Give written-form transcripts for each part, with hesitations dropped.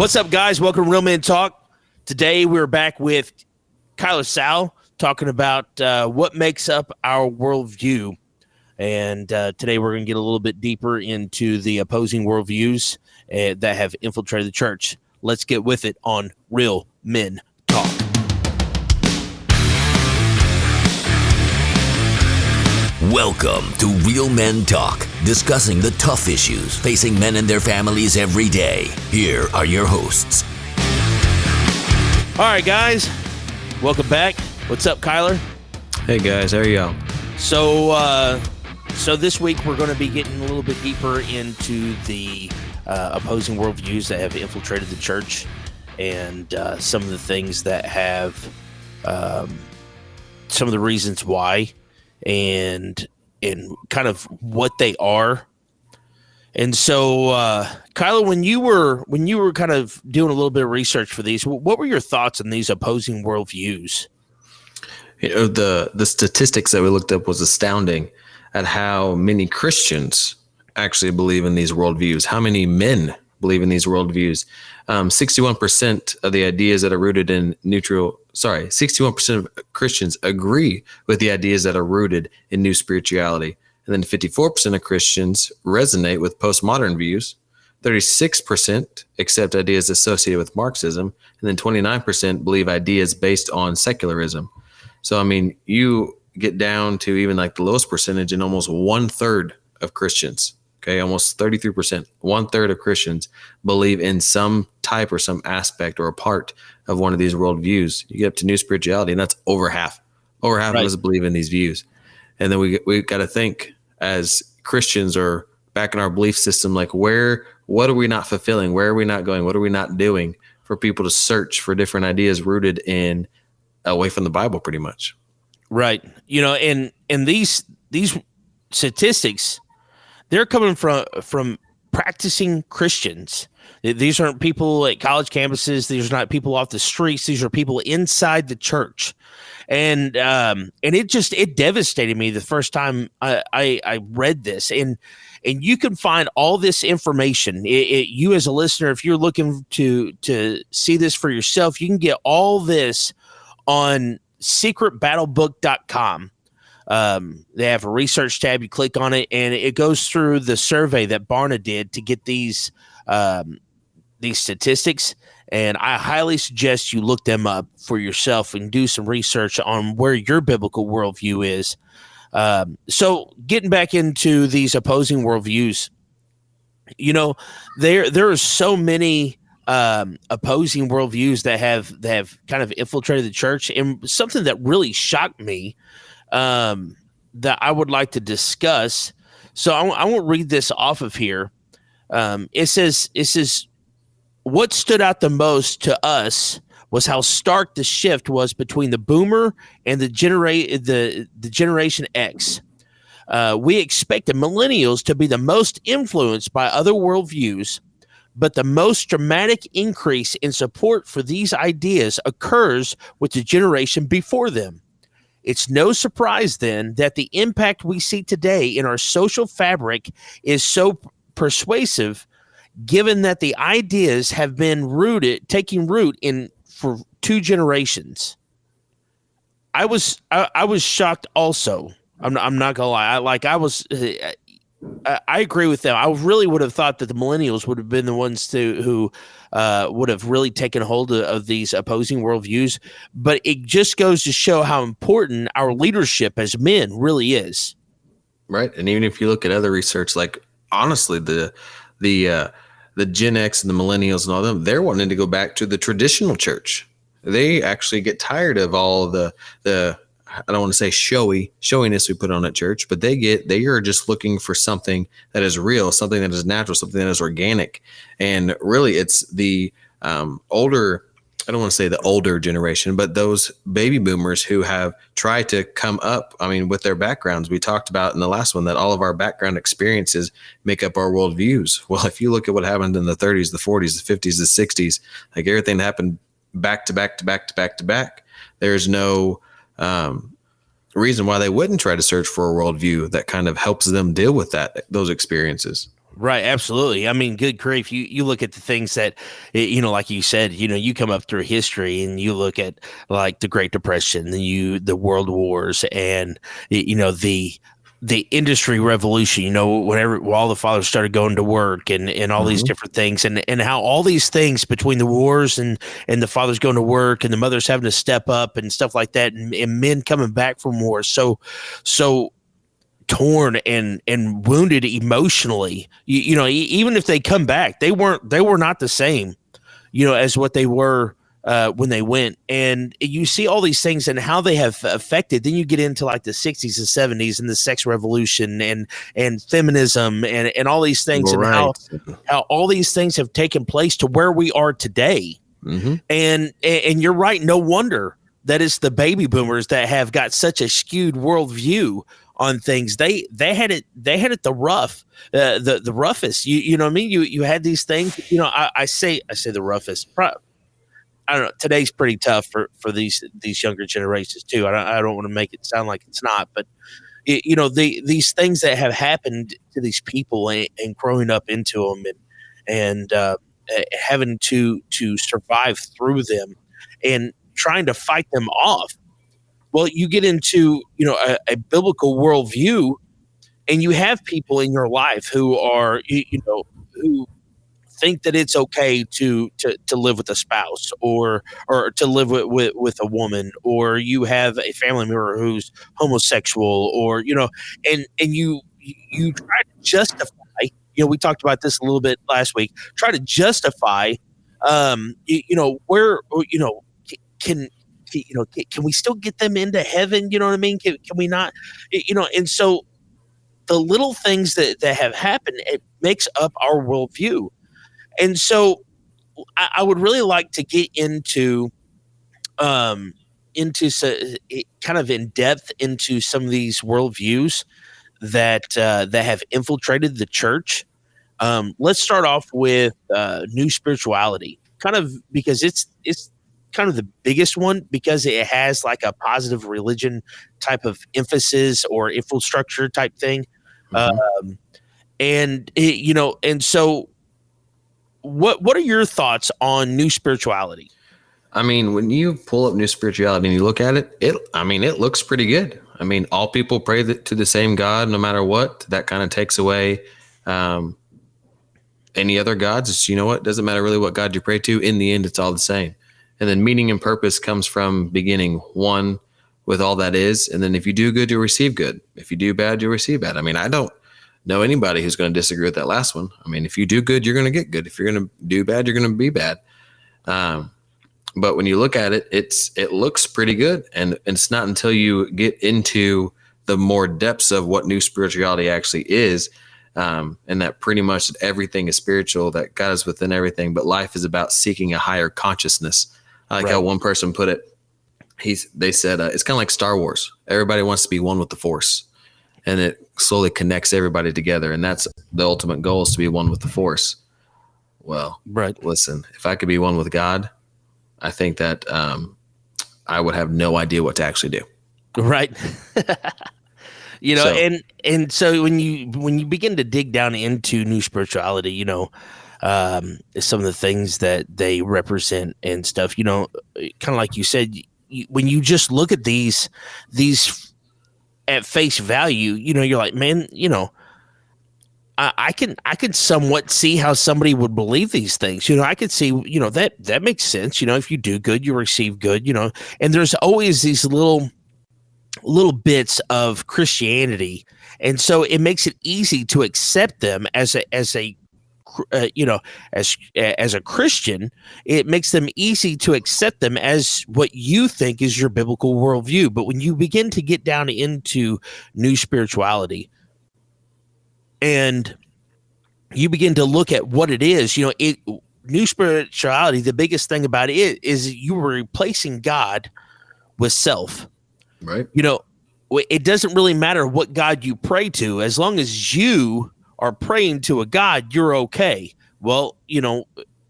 What's up, guys? Welcome to Real Men Talk. Today, we're back with Kyler Sal talking about what makes up our worldview. And today, we're going to get a little bit deeper into the opposing worldviews that have infiltrated the church. Let's get with it on Real Men Talk. Welcome to Real Men Talk, discussing the tough issues facing men and their families every day. Here are your hosts. All right, guys. Welcome back. What's up, Kyler? Hey, guys. How are y'all? So this week we're going to be getting a little bit deeper into the opposing worldviews that have infiltrated the church and some of the things that have some of the reasons why. And kind of what they are. And so, Kyler, when you were kind of doing a little bit of research for these, what were your thoughts on these opposing worldviews? You know, the statistics that we looked up was astounding at how many Christians actually believe in these worldviews. How many men believe in these worldviews? 61% of the ideas that are rooted in 61% of Christians agree with the ideas that are rooted in new spirituality. And then 54% of Christians resonate with postmodern views. 36% accept ideas associated with Marxism. And then 29% believe ideas based on secularism. So, I mean, you get down to even like the lowest percentage, and almost 1/3 of Christians, okay, almost 33%, 1/3 of Christians believe in some type or some aspect or a part of one of these worldviews. You get up to new spirituality, and that's over half. Over half of us believe in these views. And then we got to think as Christians or back in our belief system, like what are we not fulfilling? Where are we not going? What are we not doing for people to search for different ideas rooted in away from the Bible, pretty much? Right. You know, and these statistics, they're coming from practicing Christians. These aren't people at college campuses. These are not people off the streets. These are people inside the church. And it devastated me the first time I read this. And you can find all this information. You as a listener, if you're looking to see this for yourself, you can get all this on secretbattlebook.com. They have a research tab. You click on it, and it goes through the survey that Barna did to get these statistics. And I highly suggest you look them up for yourself and do some research on where your biblical worldview is. So getting back into these opposing worldviews, you know, there are so many opposing worldviews that have kind of infiltrated the church. And something that really shocked me that I would like to discuss. So I won't read this off of here. It says, what stood out the most to us was how stark the shift was between the boomer and the Generation X. We expected millennials to be the most influenced by other worldviews, but the most dramatic increase in support for these ideas occurs with the generation before them. It's no surprise, then, that the impact we see today in our social fabric is so persuasive, given that the ideas have been taking root for 2 generations. I was shocked also. I'm not gonna lie. I agree with them. I really would have thought that the millennials would have been the ones who would have really taken hold of these opposing worldviews. But it just goes to show how important our leadership as men really is. Right. And even if you look at other research, like honestly, the Gen X and the millennials and all them, they're wanting to go back to the traditional church. They actually get tired of all the I don't want to say showiness we put on at church, but they are just looking for something that is real, something that is natural, something that is organic. And really it's the older, I don't want to say the older generation, but those baby boomers who have tried to come up, I mean, with their backgrounds. We talked about in the last one that all of our background experiences make up our worldviews. Well, if you look at what happened in the 30s, the 40s, the 50s, the 60s, like everything that happened back to back to back to back to back, there's no reason why they wouldn't try to search for a worldview that kind of helps them deal with those experiences. Right, absolutely. I mean, good grief. You look at the things that like you said, you come up through history and you look at like the Great Depression, the World Wars, and the industry revolution, whenever all the fathers started going to work and all these Hmm. different things, and how all these things between the wars and the fathers going to work and the mothers having to step up and stuff like that, and men coming back from war so torn and wounded emotionally. Even if they come back, they were not the same, as what they were when they went. And you see all these things and how they have affected. Then you get into like the 60s and 70s and the sex revolution and feminism and all these things, and Right. how all these things have taken place to where we are today. Hmm. And you're right. No wonder that it's the baby boomers that have got such a skewed worldview on things. They had it the rough, the roughest. You know what I mean? You had these things. I say the roughest. I don't know. Today's pretty tough for these younger generations too. I don't want to make it sound like it's not, but these things that have happened to these people and growing up into them and having to survive through them and trying to fight them off. Well, you get into a biblical worldview, and you have people in your life who are who think that it's okay to live with a spouse or to live with a woman, or you have a family member who's homosexual, or and you try to justify. We talked about this a little bit last week. Try to justify, where can can we still get them into heaven? You know what I mean? Can we not? And so the little things that have happened, it makes up our worldview. And so I would really like to get kind of in depth into some of these worldviews that have infiltrated the church. Let's start off with new spirituality, kind of because it's kind of the biggest one because it has like a positive religion type of emphasis or infrastructure type thing. Hmm. And so what are your thoughts on new spirituality? I mean, when you pull up new spirituality and you look at it, it looks pretty good. I mean, all people pray to the same God, no matter what. That kind of takes away any other gods. It's, what? Doesn't matter really what God you pray to. In the end, it's all the same. And then meaning and purpose comes from beginning one with all that is. And then if you do good, you'll receive good. If you do bad, you'll receive bad. I mean, I don't know anybody who's going to disagree with that last one. I mean, if you do good, you're going to get good. If you're going to do bad, you're going to be bad. But when you look at it, it looks pretty good. And it's not until you get into the more depths of what new spirituality actually is, and that pretty much everything is spiritual, that God is within everything, but life is about seeking a higher consciousness. I like how one person put it. They said it's kind of like Star Wars. Everybody wants to be one with the Force, and it slowly connects everybody together. And that's the ultimate goal, is to be one with the Force. Well, Right. listen, if I could be one with God, I think that I would have no idea what to actually do. Right. And so when you begin to dig down into new spirituality, some of the things that they represent and stuff, kind of like you said, when you just look at these at face value, you're like, man, I can somewhat see how somebody would believe these things. I could see, that makes sense. If you do good, you receive good, and there's always these little bits of Christianity. And so it makes it easy to accept them as a Christian. It makes them easy to accept them as what you think is your biblical worldview. But when you begin to get down into new spirituality and you begin to look at what it is, new spirituality, the biggest thing about it is you were replacing God with self. Right. It doesn't really matter what God you pray to, as long as you are praying to a God, you're okay. Well,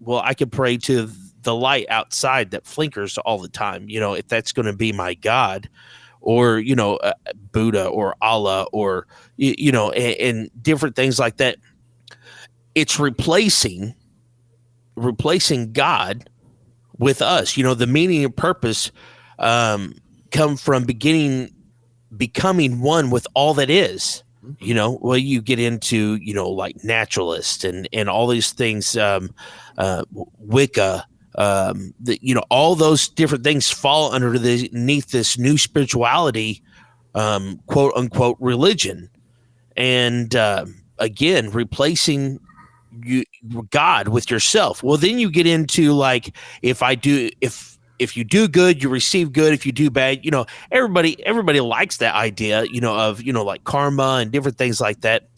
I could pray to the light outside that flickers all the time, if that's going to be my God, or, Buddha or Allah, or, and different things like that. it's replacing God with us. The meaning and purpose come from becoming one with all that is. Well, you get into like naturalist and all these things, Wicca, all those different things fall underneath this new spirituality, quote unquote religion, and again replacing God with yourself. Well, then you get into like, if you do good, you receive good. If you do bad, everybody likes that idea, of like karma and different things like that.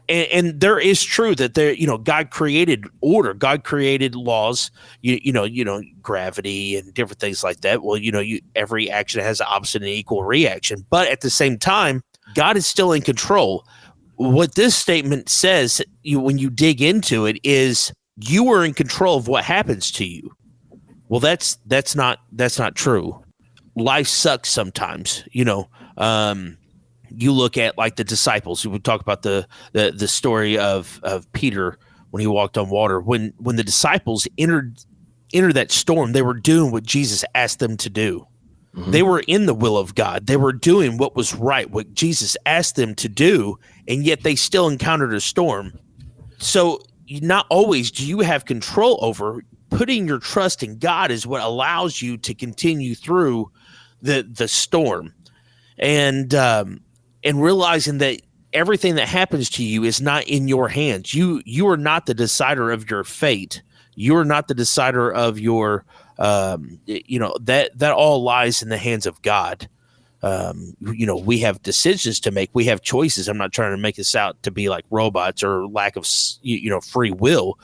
And there is true that God created order, God created laws, gravity and different things like that. Well, every action has an opposite and equal reaction, but at the same time, God is still in control. What this statement says, when you dig into it, is you are in control of what happens to you. Well, that's not true. Life sucks sometimes. You look at like the disciples. We talk about the story of Peter when he walked on water. When the disciples entered that storm, they were doing what Jesus asked them to do. They were in the will of God. They were doing what was right, what Jesus asked them to do, and yet they still encountered a storm. So not always do you have control over. Putting your trust in God is what allows you to continue through the storm, and realizing that everything that happens to you is not in your hands. You are not the decider of your fate. You are not the decider of your that all lies in the hands of God. We have decisions to make. We have choices. I'm not trying to make this out to be like robots or lack of, free will,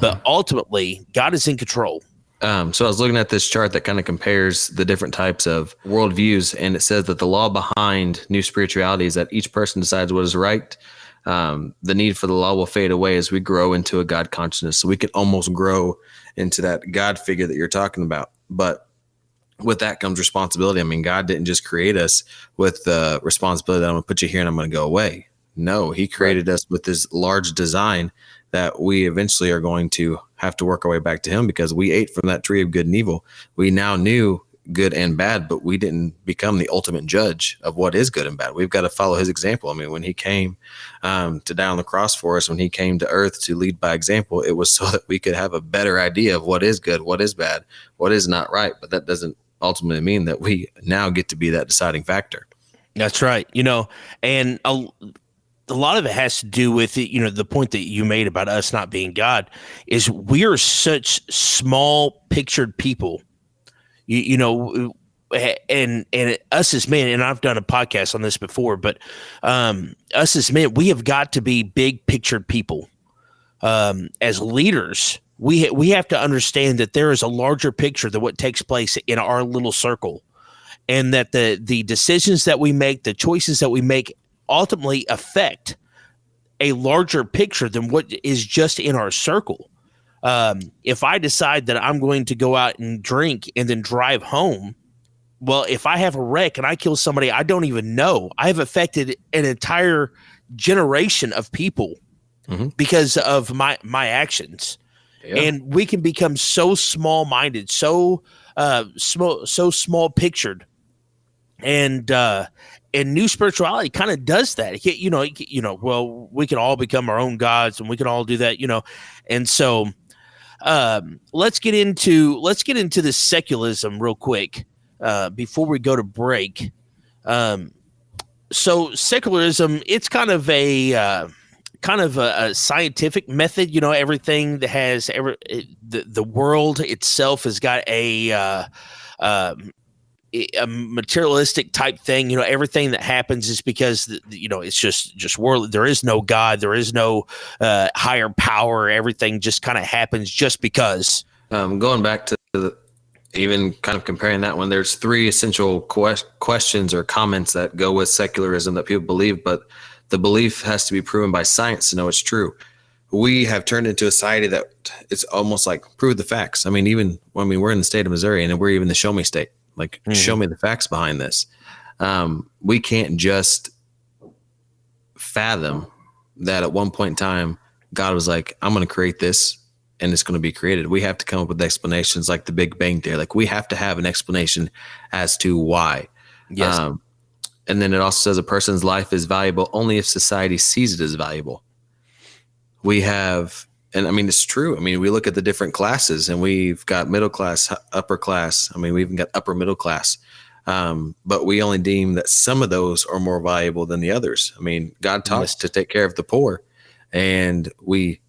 but ultimately God is in control. So I was looking at this chart that kind of compares the different types of worldviews, and it says that the law behind new spirituality is that each person decides what is right. The need for the law will fade away as we grow into a God consciousness. So we can almost grow into that God figure that you're talking about. But with that comes responsibility. I mean, God didn't just create us with the responsibility that I'm going to put you here and I'm going to go away. No, he created us with this large design that we eventually are going to have to work our way back to him, because we ate from that tree of good and evil. We now knew good and bad, but we didn't become the ultimate judge of what is good and bad. We've got to follow his example. I mean, when he came to die on the cross for us, when he came to earth to lead by example, it was so that we could have a better idea of what is good, what is bad, what is not right. But that doesn't ultimately mean that we now get to be that deciding factor. That's right. And a lot of it has to do with it, the point that you made about us not being God is we are such small pictured people. And us as men, and I've done a podcast on this before, but us as men, we have got to be big pictured people. As leaders, we have to understand that there is a larger picture than what takes place in our little circle, and that the decisions that we make, the choices that we make, ultimately affect a larger picture than what is just in our circle. If I decide that I'm going to go out and drink and then drive home, well, if I have a wreck and I kill somebody I don't even know, I have affected an entire generation of people because of my actions. Yeah. And we can become so small-minded, so small pictured, and new spirituality kind of does that. Well, we can all become our own gods, and we can all do that, and so. Let's get into the secularism real quick before we go to break. So secularism, it's kind of a scientific method. Everything that has the world itself has got a materialistic type thing. Everything that happens is because it's just world. There is no God, there is no higher power. Everything just kind of happens just because. Going back to even kind of comparing that one, there's three essential questions or comments that go with secularism that people believe, but the belief has to be proven by science to know it's true. We have turned into a society that it's almost like prove the facts. I mean, we're in the state of Missouri, and we're even the show me state. Like, show me the facts behind this. We can't just fathom that at one point in time, God was like, I'm going to create this and it's going to be created. We have to come up with explanations like the Big Bang Theory. Like we have to have an explanation as to why. Yes. And then it also says a person's life is valuable only if society sees it as valuable. We have, and I mean, it's true. I mean, we look at the different classes and we've got middle class, upper class. I mean, we even got upper middle class. But we only deem that some of those are more valuable than the others. I mean, God taught us to take care of the poor, and we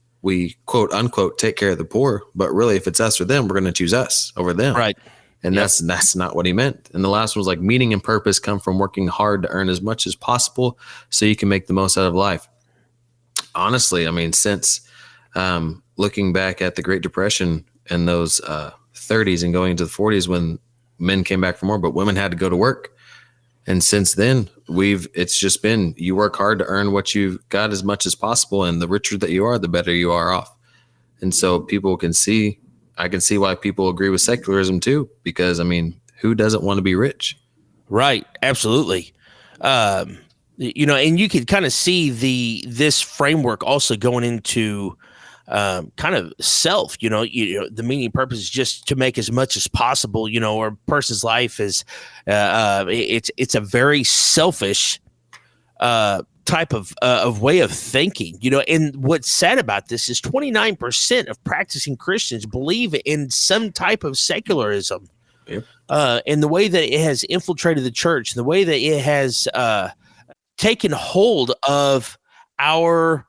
quote unquote take care of the poor. But really, if it's us or them, we're going to choose us over them. Right. And that's not what he meant. And the last one was like meaning and purpose come from working hard to earn as much as possible so you can make the most out of life. Honestly, I mean, since looking back at the Great Depression and those 30s and going into the 40s when men came back from war, but women had to go to work. And since then, it's just been you work hard to earn what you've got as much as possible. And the richer that you are, the better you are off. And so I can see why people agree with secularism too, because I mean, who doesn't want to be rich? Right. Absolutely. And you could kind of see this framework also going into kind of self, the meaning and purpose is just to make as much as possible, or a person's life is, it's a very selfish, type of way of thinking, and what's sad about this is 29% of practicing Christians believe in some type of secularism. Yep. And the way that it has infiltrated the church, the way that it has taken hold of our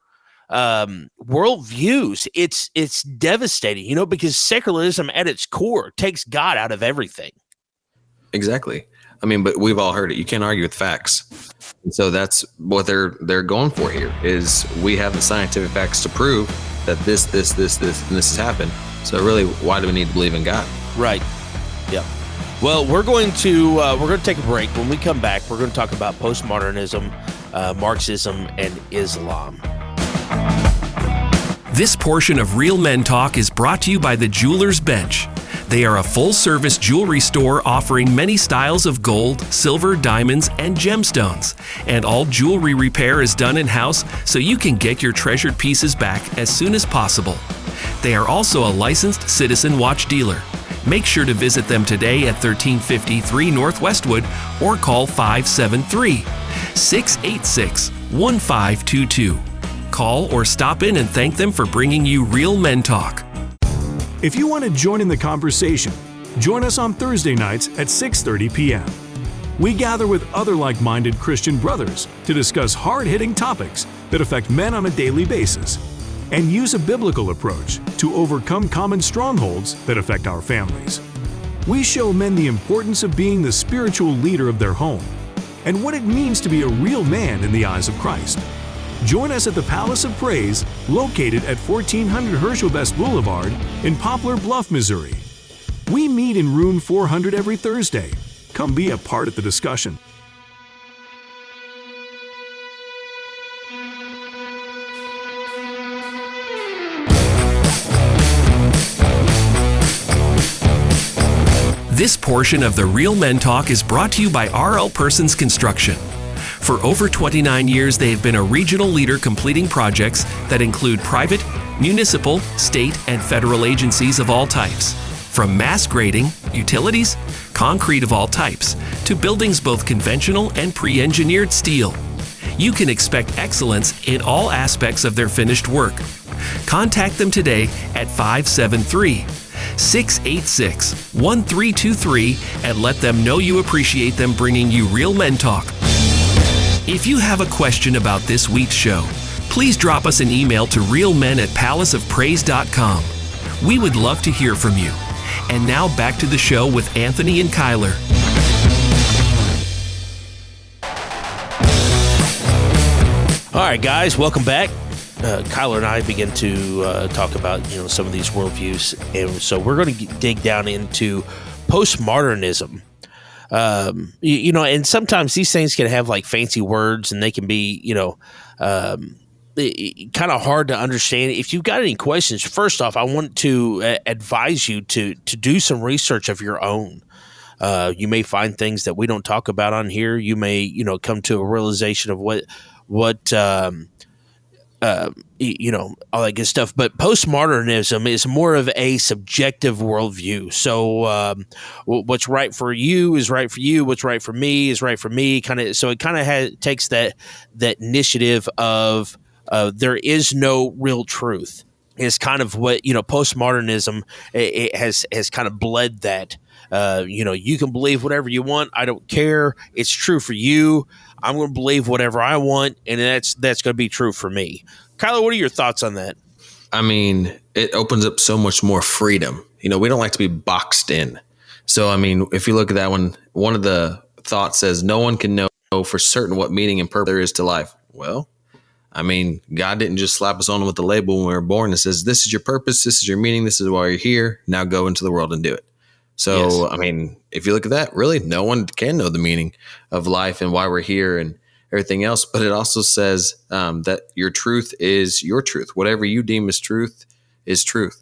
worldviews, it's devastating, because secularism at its core takes God out of everything. Exactly. I mean, but we've all heard it. You can't argue with facts. And so that's what they're going for here is we have the scientific facts to prove that this, and this has happened. So really, why do we need to believe in God? Right. Yeah. Well, we're going to take a break. When we come back, we're going to talk about postmodernism, Marxism, and Islam. This portion of Real Men Talk is brought to you by the Jeweler's Bench. They are a full-service jewelry store offering many styles of gold, silver, diamonds, and gemstones. And all jewelry repair is done in-house so you can get your treasured pieces back as soon as possible. They are also a licensed Citizen Watch dealer. Make sure to visit them today at 1353 North Westwood or call 573-686-1522. Call or stop in and thank them for bringing you Real Men Talk. If you want to join in the conversation, join us on Thursday nights at 6:30 p.m. We gather with other like-minded Christian brothers to discuss hard-hitting topics that affect men on a daily basis and use a biblical approach to overcome common strongholds that affect our families. We show men the importance of being the spiritual leader of their home and what it means to be a real man in the eyes of Christ. Join us at the Palace of Praise, located at 1400 Herschel Best Boulevard in Poplar Bluff, Missouri. We meet in room 400 every Thursday. Come be a part of the discussion. This portion of the Real Men Talk is brought to you by R.L. Persons Construction. For over 29 years, they have been a regional leader completing projects that include private, municipal, state, and federal agencies of all types. From mass grading, utilities, concrete of all types, to buildings both conventional and pre-engineered steel. You can expect excellence in all aspects of their finished work. Contact them today at 573-686-1323 and let them know you appreciate them bringing you Real Men Talk. If you have a question about this week's show, please drop us an email to realmen@palaceofpraise.com. We would love to hear from you. And now back to the show with Anthony and Kyler. All right, guys, welcome back. Kyler and I begin to talk about some of these worldviews, and so we're going to dig down into postmodernism. And sometimes these things can have like fancy words, and they can be kind of hard to understand. If you've got any questions, first off, I want to advise you to do some research of your own. You may find things that we don't talk about on here. You may come to a realization of what all that good stuff. But postmodernism is more of a subjective worldview. So what's right for you is right for you. What's right for me is right for me. So it kind of takes that initiative of there is no real truth. Is kind of what postmodernism it has kind of bled that. You can believe whatever you want. I don't care. It's true for you. I'm going to believe whatever I want, and that's going to be true for me. Kyler, what are your thoughts on that? I mean, it opens up so much more freedom. We don't like to be boxed in. So, I mean, if you look at that one of the thoughts says no one can know for certain what meaning and purpose there is to life. Well, I mean, God didn't just slap us on with the label when we were born that says, this is your purpose, this is your meaning, this is why you're here. Now go into the world and do it. So, yes. I mean, if you look at that, really, no one can know the meaning of life and why we're here and everything else. But it also says that your truth is your truth. Whatever you deem as truth is truth.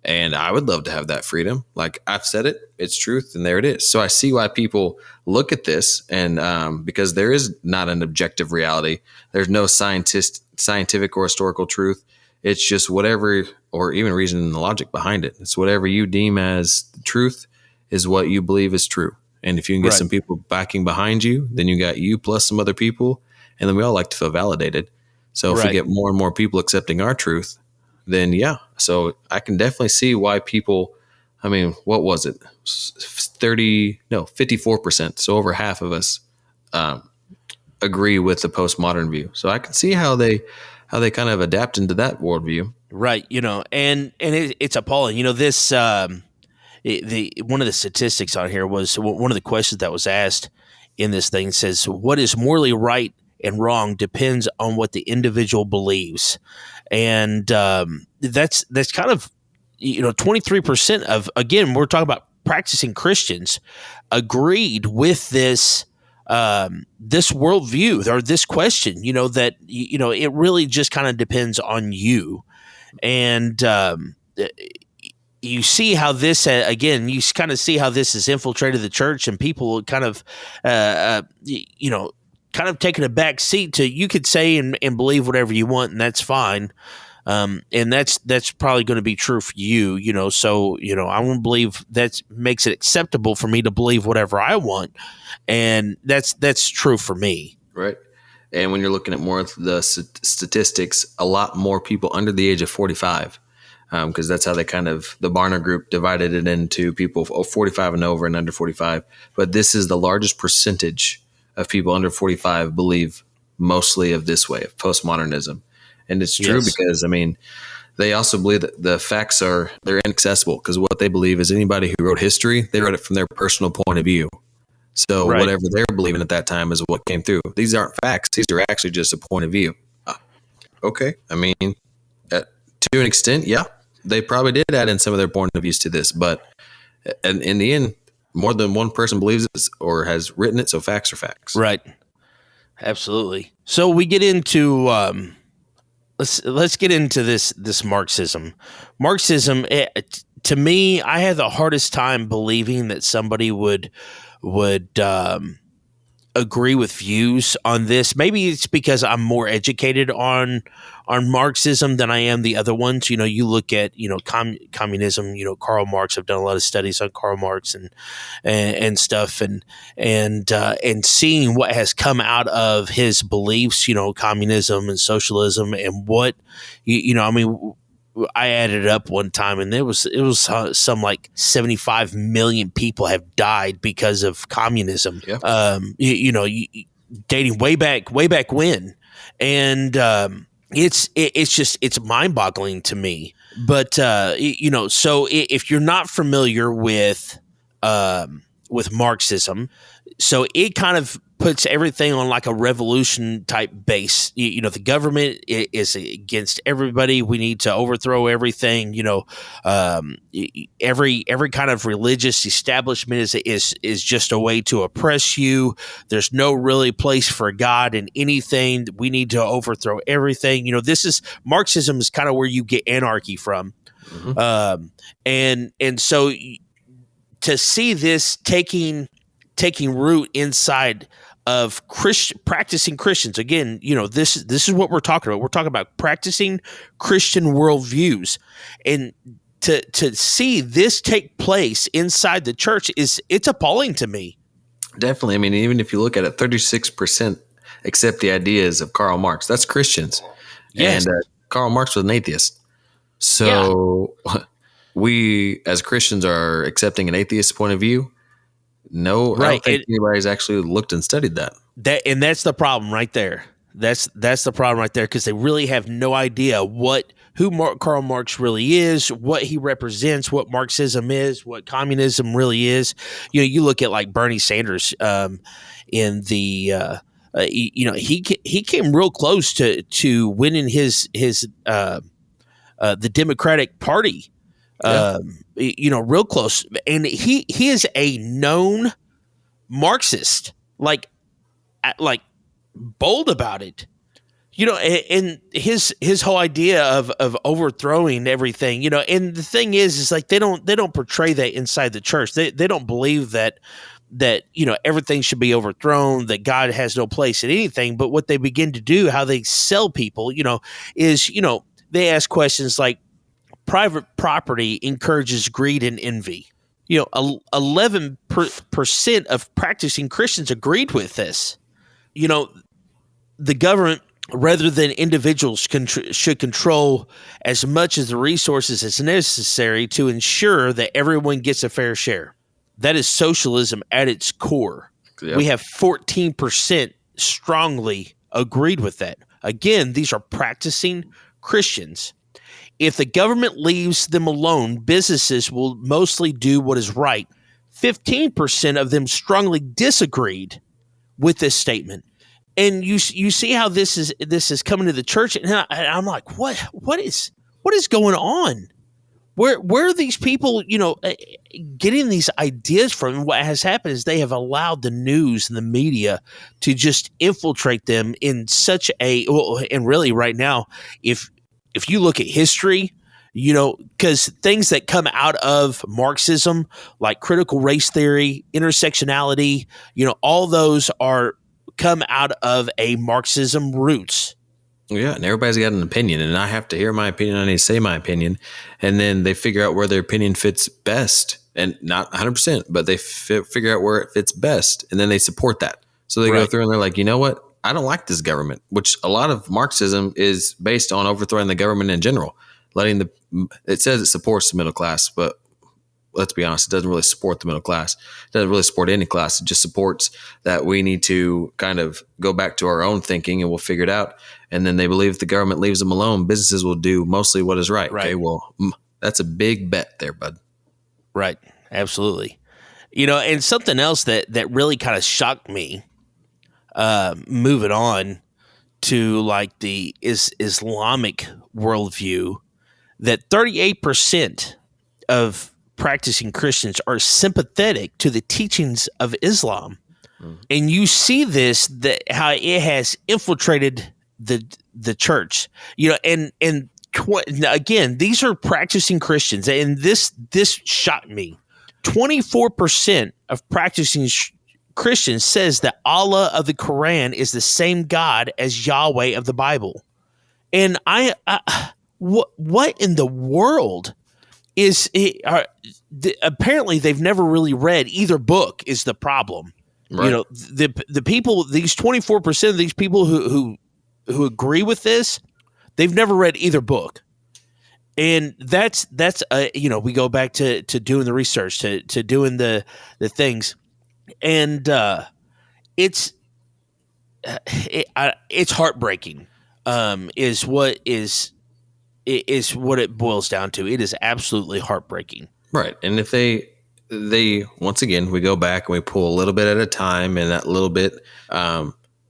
And I would love to have that freedom. Like I've said it, it's truth, and there it is. So I see why people look at this, and because there is not an objective reality. There's no scientific or historical truth. It's just whatever, or even reason and logic behind it. It's whatever you deem as truth is what you believe is true. And if you can get some people backing behind you, then you got you plus some other people, and then we all like to feel validated. So if we get more and more people accepting our truth, then yeah. So I can definitely see why people, I mean, what was it? 54%. So over half of us agree with the postmodern view. So I can see how they kind of adapt into that worldview. Right. And it's appalling. This, one of the statistics on here was one of the questions that was asked in this thing says, what is morally right and wrong depends on what the individual believes. And that's kind of 23% of, again, we're talking about practicing Christians agreed with this this worldview or this question, that it really just kind of depends on you. And you see how this again, you kind of see how this has infiltrated the church, and people kind of kind of taking a back seat to, you could say and believe whatever you want, and that's fine. And that's probably going to be true for you, so, I'm going to believe that makes it acceptable for me to believe whatever I want. And that's true for me. Right. And when you're looking at more of the statistics, a lot more people under the age of 45, because that's how they the Barna group divided it into people 45 and over and under 45. But this is the largest percentage of people under 45 believe mostly of this way of postmodernism. And it's true because, I mean, they also believe that the facts they're inaccessible, because what they believe is anybody who wrote history, they wrote it from their personal point of view. So whatever they're believing at that time is what came through. These aren't facts. These are actually just a point of view. Okay. I mean, to an extent, yeah, they probably did add in some of their point of views to this. But in the end, more than one person believes it or has written it. So facts are facts. Right. Absolutely. So we get into let's get into this Marxism. Marxism, to me, I had the hardest time believing that somebody would agree with views on this. Maybe it's because I'm more educated on Marxism than I am the other ones. You look at communism. Karl Marx. I've done a lot of studies on Karl Marx and stuff, and seeing what has come out of his beliefs. Communism and socialism, and what I mean. I added up one time, and it was some like 75 million people have died because of communism. Yeah. Dating way back when, and it's mind boggling to me. But so if you're not familiar with Marxism, so it kind of puts everything on like a revolution type base. The government is against everybody. We need to overthrow everything. Every kind of religious establishment is just a way to oppress you. There's no really place for God in anything. We need to overthrow everything. Marxism is kind of where you get anarchy from. Mm-hmm. And so to see this taking root inside of practicing Christians. Again, this is what we're talking about. We're talking about practicing Christian worldviews, and to see this take place inside the church it's appalling to me. Definitely. I mean, even if you look at it, 36% accept the ideas of Karl Marx. That's Christians. Yes. And Karl Marx was an atheist. So we as Christians are accepting an atheist point of view. No, I don't think anybody's actually looked and studied that. And that's the problem right there. That's the problem right there, because they really have no idea who Karl Marx really is, what he represents, what Marxism is, what communism really is. You look at like Bernie Sanders in the he came real close to winning his the Democratic Party. Real close, and he is a known Marxist, like bold about it. And his whole idea of overthrowing everything, and the thing is like they don't portray that inside the church. They don't believe that everything should be overthrown, that God has no place in anything. But what they begin to do, how they sell people, is they ask questions like, private property encourages greed and envy. 11% of practicing Christians agreed with this. The government, rather than individuals, should control as much of the resources as necessary to ensure that everyone gets a fair share. That is socialism at its core. Yep. We have 14% strongly agreed with that. Again, these are practicing Christians. If the government leaves them alone, businesses will mostly do what is right. 15% of them strongly disagreed with this statement. And you see how this is coming to the church, and I'm like, what is going on? Where are these people, getting these ideas from? And what has happened is they have allowed the news and the media to just infiltrate them in such and really right now, if you look at history, because things that come out of Marxism, like critical race theory, intersectionality, all those come out of a Marxism roots. Yeah, and everybody's got an opinion, and I have to hear my opinion. I need to say my opinion, and then they figure out where their opinion fits best, and not 100%, but they figure out where it fits best, and then they support that. So they go through and they're like, you know what? I don't like this government, which a lot of Marxism is based on overthrowing the government in general. It says it supports the middle class, but let's be honest, it doesn't really support the middle class. It doesn't really support any class. It just supports that we need to kind of go back to our own thinking and we'll figure it out. And then they believe if the government leaves them alone, businesses will do mostly what is right. Okay, well, that's a big bet there, bud. Right, absolutely. And something else that really kind of shocked me, moving on to like the Islamic worldview, that 38% of practicing Christians are sympathetic to the teachings of Islam. And you see how it has infiltrated the church, and again, these are practicing Christians, and this shocked me. 24% of practicing Christians says that Allah of the Quran is the same God as Yahweh of the Bible. And what in the world is it? Apparently they've never really read either book is the problem. Right. The people, these 24% of these people who agree with this, they've never read either book. And that's we go back to doing the research, to doing the things. And it's heartbreaking, is what it boils down to. It is absolutely heartbreaking. Right. And if they once again, we go back and we pull a little bit at a time, and that little bit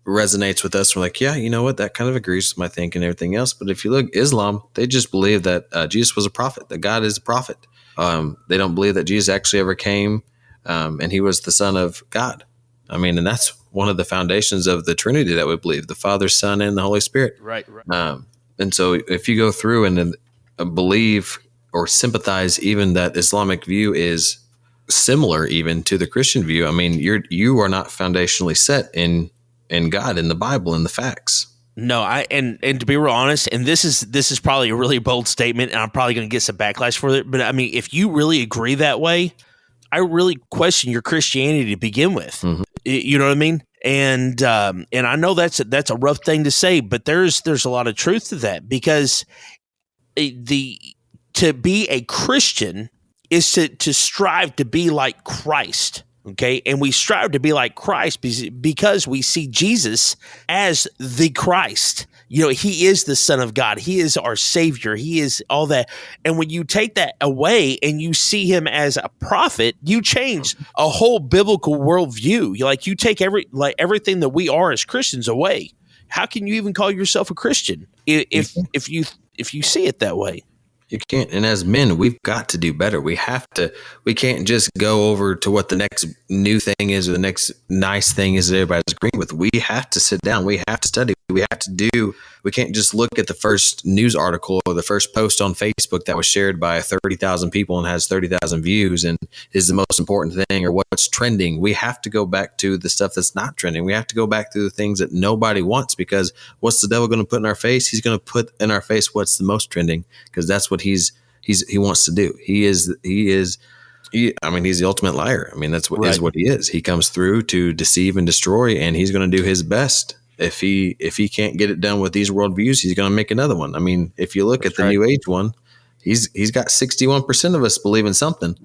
resonates with us. We're like, yeah, you know what? That kind of agrees with my thinking and everything else. But if you look Islam, they just believe that Jesus was a prophet, that God is a prophet. They don't believe that Jesus actually ever came and he was the Son of God. I mean, and that's one of the foundations of the Trinity that we believe, the Father, Son, and the Holy Spirit. Right. And so if you go through and believe or sympathize even that Islamic view is similar even to the Christian view. I mean, you are not foundationally set in God, in the Bible, in the facts. No, and to be real honest, and this is probably a really bold statement, and I'm probably going to get some backlash for it. But I mean, if you really agree that way, I really question your Christianity to begin with. Mm-hmm. You know what I mean? And I know that's a rough thing to say, but there's a lot of truth to that, because to be a Christian is to strive to be like Christ. Okay. And we strive to be like Christ because we see Jesus as the Christ. You know, he is the Son of God. He is our Savior. He is all that. And when you take that away and you see him as a prophet, you change a whole biblical worldview. You take everything that we are as Christians away. How can you even call yourself a Christian if you see it that way? You can't. And as men, we've got to do better. We can't just go over to what the next new thing is or the next nice thing is that everybody's agreeing with. We have to sit down. We have to study. We can't just look at the first news article or the first post on Facebook that was shared by 30,000 people and has 30,000 views and is the most important thing or what's trending. We have to go back to the stuff that's not trending. We have to go back to the things that nobody wants, because what's the devil going to put in our face? He's going to put in our face what's the most trending, because that's what he wants to do. He's the ultimate liar. I mean, that's what is what he is. He comes through to deceive and destroy, and he's going to do his best. If he can't get it done with these worldviews, he's going to make another one. I mean, if you look at the New Age one, he's got 61% of us believing something.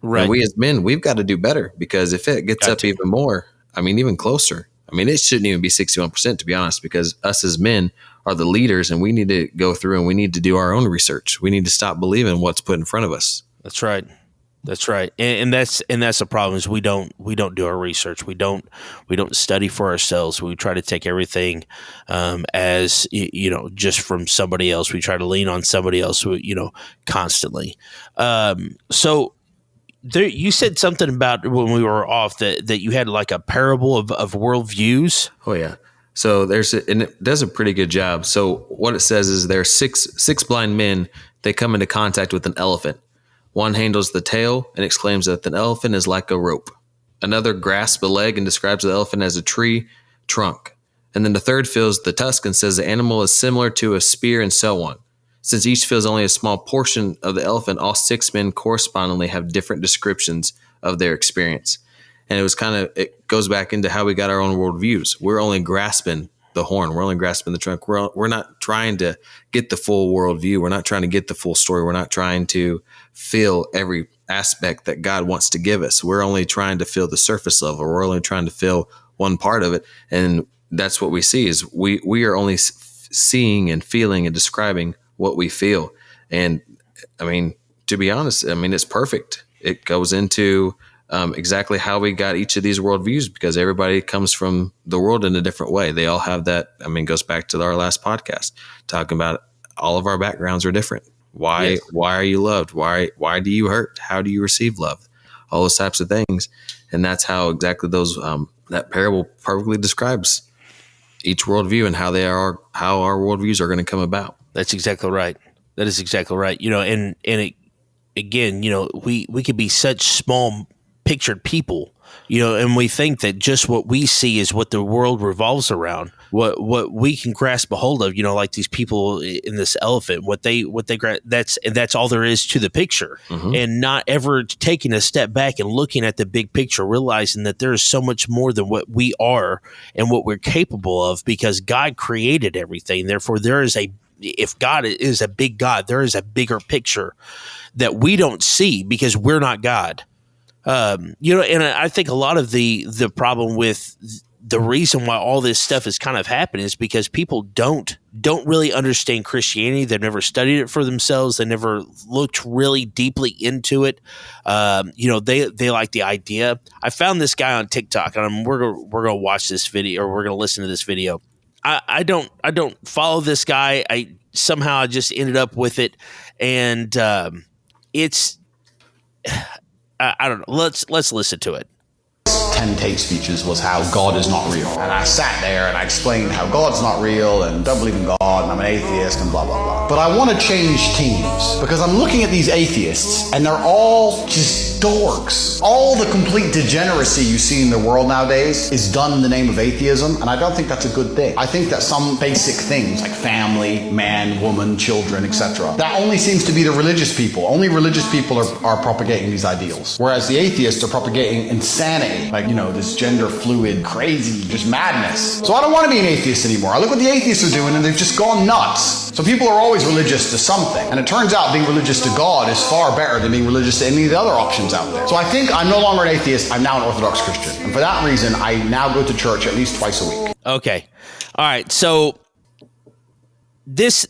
Right. And we as men, we've got to do better, because if it gets up even more, I mean, even closer. I mean, it shouldn't even be 61%, to be honest, because us as men are the leaders, and we need to go through and we need to do our own research. We need to stop believing what's put in front of us. That's right. That's right. And that's the problem, is we don't do our research. We don't study for ourselves. We try to take everything as, just from somebody else. We try to lean on somebody else, constantly. So there, you said something about when we were off that you had like a parable of worldviews. Oh yeah. So and it does a pretty good job. So what it says is there are six blind men. They come into contact with an elephant. One handles the tail and exclaims that the elephant is like a rope. Another grasps a leg and describes the elephant as a tree trunk. And then the third feels the tusk and says the animal is similar to a spear, and so on. Since each feels only a small portion of the elephant, all six men correspondingly have different descriptions of their experience. And it goes back into how we got our own worldviews. We're only grasping the horn. We're only grasping the trunk. We're not trying to get the full worldview. We're not trying to get the full story. We're not trying to feel every aspect that God wants to give us. We're only trying to feel the surface level. We're only trying to feel one part of it. And that's what we see, is we are only seeing and feeling and describing what we feel. And I mean, to be honest, I mean, it's perfect. It goes into exactly how we got each of these worldviews, because everybody comes from the world in a different way. They all have that. I mean, it goes back to our last podcast talking about all of our backgrounds are different. Why are you loved? Why do you hurt? How do you receive love? All those types of things. And that's how exactly that parable perfectly describes each worldview and how our worldviews are going to come about. That's exactly right. That is exactly right. And again, we could be such small pictured people, and we think that just what we see is what the world revolves around. What we can grasp a hold of, like these people in this elephant, what they that's all there is to the picture. Mm-hmm. And not ever taking a step back and looking at the big picture, realizing that there is so much more than what we are and what we're capable of, because God created everything. Therefore, if God is a big God, there is a bigger picture that we don't see because we're not God. And I think a lot of the problem with the reason why all this stuff is kind of happening is because people don't really understand Christianity. They've never studied it for themselves. They never looked really deeply into it. They like the idea. I found this guy on TikTok, and we're gonna watch this video, or we're gonna listen to this video. I don't follow this guy. I somehow just ended up with it, and it's. I don't know. Let's listen to it. 10 take speeches was how God is not real. And I sat there and I explained how God's not real and don't believe in God and I'm an atheist and blah, blah, blah. But I want to change teams because I'm looking at these atheists and they're all just dorks. All the complete degeneracy you see in the world nowadays is done in the name of atheism, and I don't think that's a good thing. I think that some basic things like family, man, woman, children, etc., that only seems to be the religious people. Only religious people are propagating these ideals. Whereas the atheists are propagating insanity, like, this gender fluid, crazy, just madness. So I don't want to be an atheist anymore. I look what the atheists are doing and they've just gone nuts. So people are always religious to something. And it turns out being religious to God is far better than being religious to any of the other options out there. So I think I'm no longer an atheist, I'm now an Orthodox Christian. And for that reason, I now go to church at least twice a week. Okay. All right. So this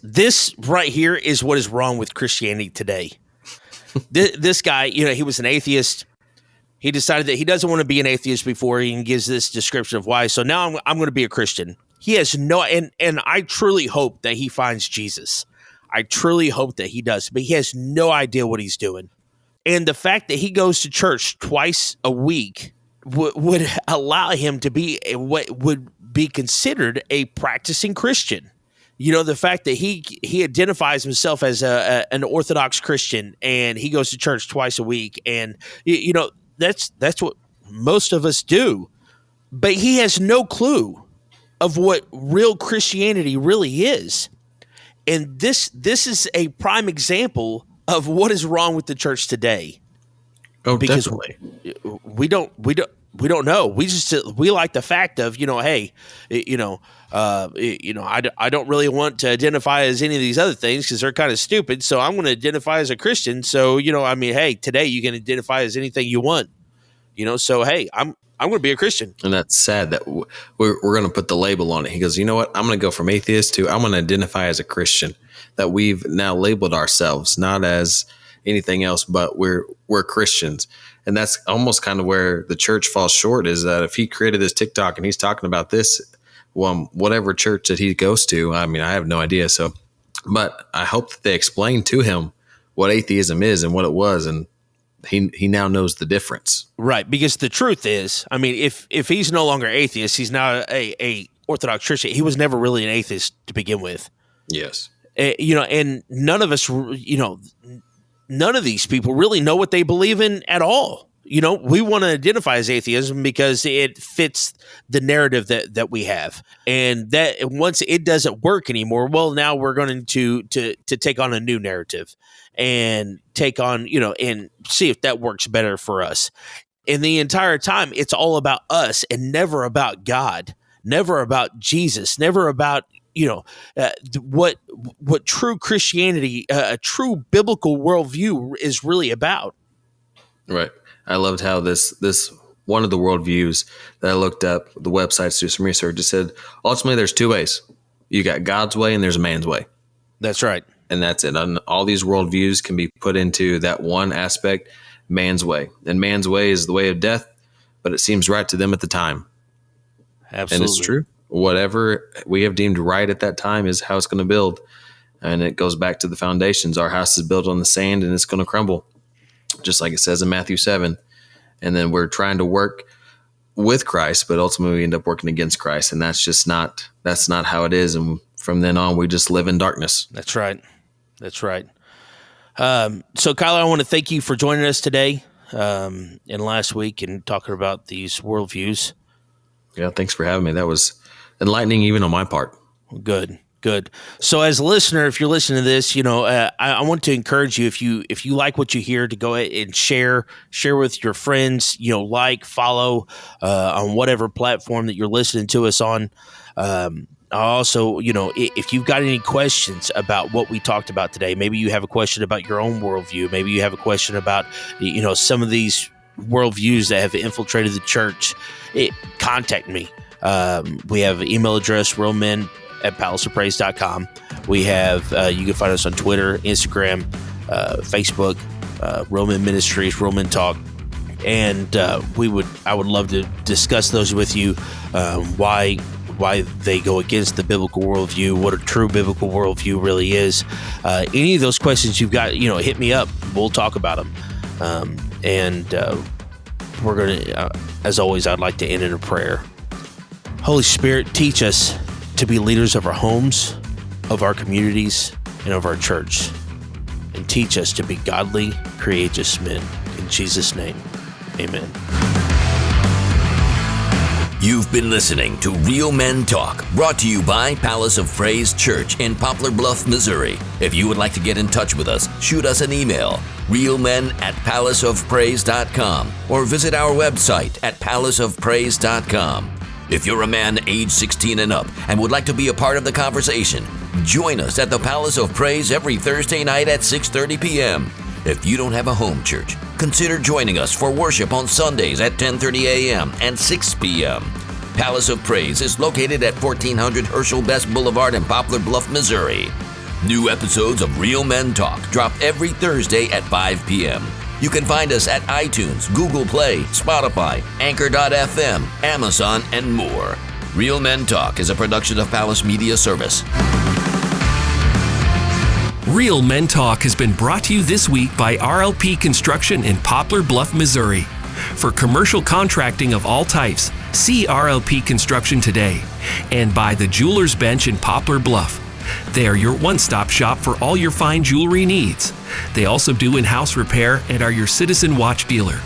right here is what is wrong with Christianity today. This guy, he was an atheist. He decided that he doesn't want to be an atheist before he gives this description of why. So now I'm going to be a Christian. He has no, and I truly hope that he finds Jesus. I truly hope that he does, but he has no idea what he's doing. And the fact that he goes to church twice a week would allow him to be what would be considered a practicing Christian. The fact that he identifies himself as an Orthodox Christian and he goes to church twice a week, and that's what most of us do. But he has no clue of what real Christianity really is. And this is a prime example of what is wrong with the church today. Oh, because definitely. We don't know. We like the fact of, hey, I don't really want to identify as any of these other things because they're kind of stupid. So I'm going to identify as a Christian. So, hey, today you can identify as anything you want, so, hey, I'm going to be a Christian. And that's sad that we're going to put the label on it. He goes, you know what? I'm going to go from atheist to I'm going to identify as a Christian. That we've now labeled ourselves, not as anything else, but we're Christians. And that's almost kind of where the church falls short, is that if he created this TikTok and he's talking about this, whatever church that he goes to, I have no idea. So, but I hope that they explain to him what atheism is and what it was. And he now knows the difference. Right. Because the truth is, if he's no longer atheist, he's now a Orthodox Christian. He was never really an atheist to begin with. Yes. And none of us, none of these people really know what they believe in at all. We want to identify as atheism because it fits the narrative that we have. And that once it doesn't work anymore, well, now we're going to take on a new narrative and take on, and see if that works better for us. And the entire time, it's all about us and never about God, never about Jesus, never about, what true Christianity, a true biblical worldview is really about. Right. I loved how this one of the worldviews that I looked up, the websites, do some research, it said ultimately there's two ways. You got God's way and there's man's way. That's right. And that's it. And all these worldviews can be put into that one aspect, man's way. And man's way is the way of death, but it seems right to them at the time. Absolutely. And it's true. Whatever we have deemed right at that time is how it's going to build. And it goes back to the foundations. Our house is built on the sand and it's going to crumble, just like it says in Matthew 7. And then we're trying to work with Christ, but ultimately we end up working against Christ. And that's not how it is. And from then on, we just live in darkness. That's right. That's right. So, Kyler, I want to thank you for joining us today and last week and talking about these worldviews. Yeah, thanks for having me. That was enlightening even on my part. Good. So as a listener, if you're listening to this, I want to encourage you, if you like what you hear, to go ahead and share with your friends, follow on whatever platform that you're listening to us on. Also, if you've got any questions about what we talked about today, maybe you have a question about your own worldview, maybe you have a question about, some of these worldviews that have infiltrated the church, contact me. We have an email address, realmen@palaceofpraise.com. We have, you can find us on Twitter, Instagram, Facebook, Real Men Ministries, Real Men Talk. And I would love to discuss those with you, why they go against the biblical worldview, what a true biblical worldview really is. Any of those questions you've got, hit me up. We'll talk about them. We're going to, as always, I'd like to end in a prayer. Holy Spirit, teach us to be leaders of our homes, of our communities, and of our church. And teach us to be godly, courageous men. In Jesus' name, amen. You've been listening to Real Men Talk, brought to you by Palace of Praise Church in Poplar Bluff, Missouri. If you would like to get in touch with us, shoot us an email, realmen@palaceofpraise.com, or visit our website at palaceofpraise.com. If you're a man age 16 and up and would like to be a part of the conversation, join us at the Palace of Praise every Thursday night at 6:30 p.m. If you don't have a home church, consider joining us for worship on Sundays at 10:30 a.m. and 6 p.m. Palace of Praise is located at 1400 Herschel Best Boulevard in Poplar Bluff, Missouri. New episodes of Real Men Talk drop every Thursday at 5 p.m. You can find us at iTunes, Google Play, Spotify, Anchor.fm, Amazon, and more. Real Men Talk is a production of Palace Media Service. Real Men Talk has been brought to you this week by RLP Construction in Poplar Bluff, Missouri. For commercial contracting of all types, see RLP Construction today. And by the Jeweler's Bench in Poplar Bluff. They are your one-stop shop for all your fine jewelry needs. They also do in-house repair and are your Citizen Watch dealer.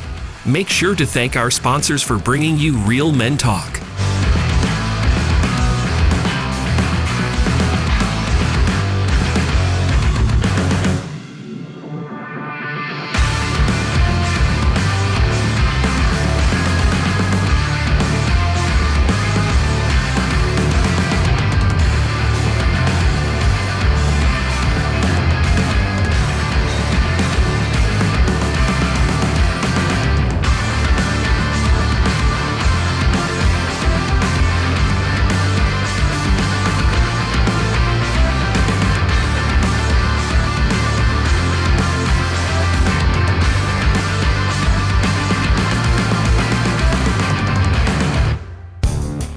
Make sure to thank our sponsors for bringing you Real Men Talk.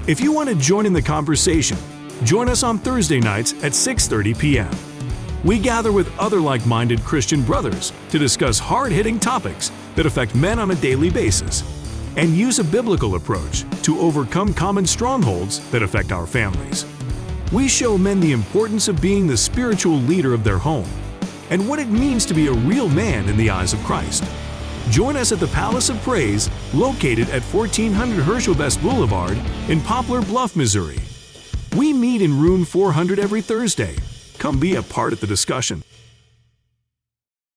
If you want to join in the conversation, join us on Thursday nights at 6:30 p.m. We gather with other like-minded Christian brothers to discuss hard-hitting topics that affect men on a daily basis and use a biblical approach to overcome common strongholds that affect our families. We show men the importance of being the spiritual leader of their home and what it means to be a real man in the eyes of Christ. Join us at the Palace of Praise, located at 1400 Herschel Best Boulevard in Poplar Bluff, Missouri. We meet in room 400 every Thursday. Come be a part of the discussion.